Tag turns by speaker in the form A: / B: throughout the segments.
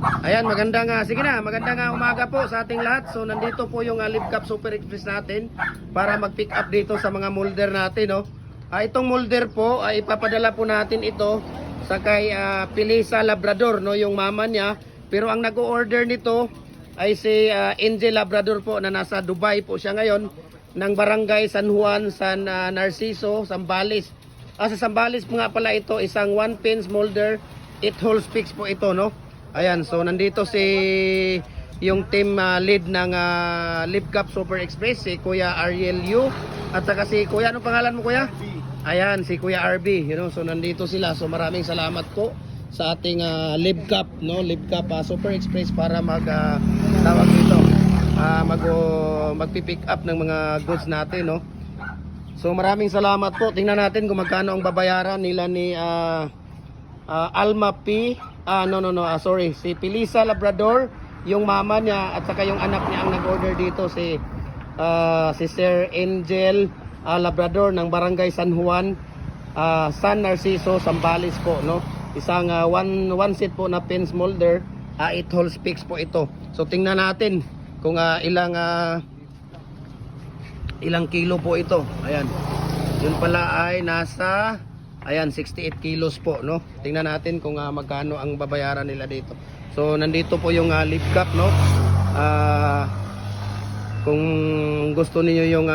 A: Ayan, magandang umaga po sa ating lahat. So nandito po yung Libcap Super Express natin para mag-pick up dito sa mga molder natin, no. Itong molder po ay ipapadala po natin ito sa kay Pilisa Labrador, no, yung mama niya. Pero ang nag-order nito ay si Angel Labrador po na nasa Dubai po siya ngayon ng Barangay San Juan, San Narciso, Zambales. Sa Zambales po nga pala ito, isang 1 pins molder, 8 holes fix po ito, no. Ayan, so nandito si yung team lead ng Libcap Super Express, si Kuya Ariel Yu, at saka si Kuya, anong pangalan mo Kuya? Ayan, si Kuya RB, you know, so nandito sila. So maraming salamat po sa ating Libcap, no, Libcap Super Express para tawag dito, magpi-pick up ng mga goods natin, no. So maraming salamat po. Tingnan natin kung magkano ang babayaran nila ni Alma P. Si Pilisa Labrador, yung mama niya at saka yung anak niya ang nag-order dito, si Sir Angel Labrador ng Barangay San Juan, San Narciso, Zambales po, no. Isang one set po na pins molder, 8 holes fix po ito. So tingnan natin kung ilang kilo po ito. Ayan. Yun pala ay nasa 68 kilos po, no. Tingnan natin kung magkano ang babayaran nila dito. So nandito po yung Libcap, no. Kung gusto niyo yung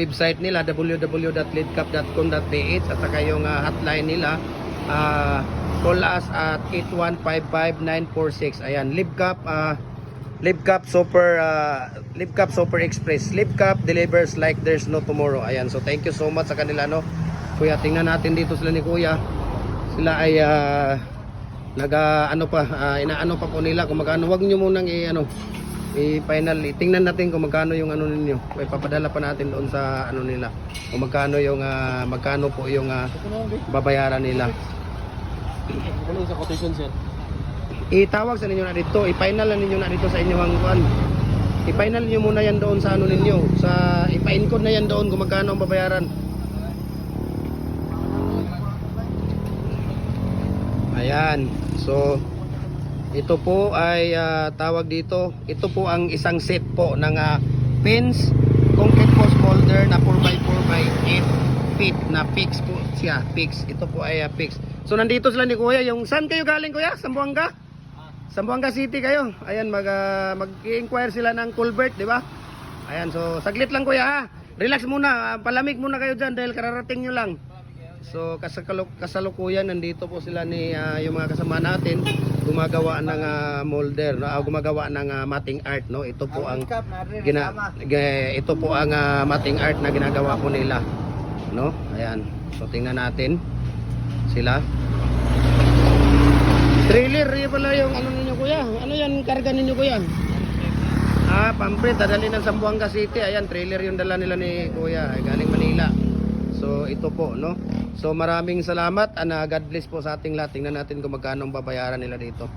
A: website nila, www.lidcap.com.ph, at saka yung hotline nila, call us at 8155946. Ayan, Libcap Super Express. Libcap delivers like there's no tomorrow. Ayan, so thank you so much sa kanila, no. Kuya, tingnan natin dito sila ni Kuya. Sila ay inaano pa po nila kung magkano. Wag niyo munang i-final. Tingnan natin kung magkano yung ano ninyo. May papadala pa natin doon sa ano nila. Kung magkano yung magkano po yung babayaran nila.
B: Ano sa quotation, sir?
A: Itawag sa ninyo na dito. I-final na ninyo na dito sa inyong kuan. I-final niyo muna yan doon sa ano ninyo. I-pa-encode na yan doon kung magkano ang babayaran. Ayan, so ito po ay tawag dito, ito po ang isang set po ng pins concrete post molder na 4x4 by 8 feet na fix po siya, fix. Ito po ay fix. So nandito sila ni Kuya. Yung saan kayo galing Kuya? Zamboanga? Zamboanga City kayo. Ayan, mag-i-inquire sila ng culvert, di ba? Ayan, so saglit lang Kuya, ha. Relax muna, palamig muna kayo dyan dahil kararating nyo lang. So kasalukuyan nandito po sila ni yung mga kasama natin gumagawa ng molder, no? Gumagawa ng mating art, no. Ito po ang mating art na ginagawa po nila, no. Ayan. So tingnan natin sila. Trailer, yun pala yung ano ninyo Kuya. Ano yan karga ninyo Kuya? Pampret, dadali ng Zamboanga City. Ayan, trailer yung dala nila ni Kuya, ay galing Manila. So ito po, no. So maraming salamat and God bless po sa ating lahat. Tingnan natin kung magkano ang babayaran nila dito.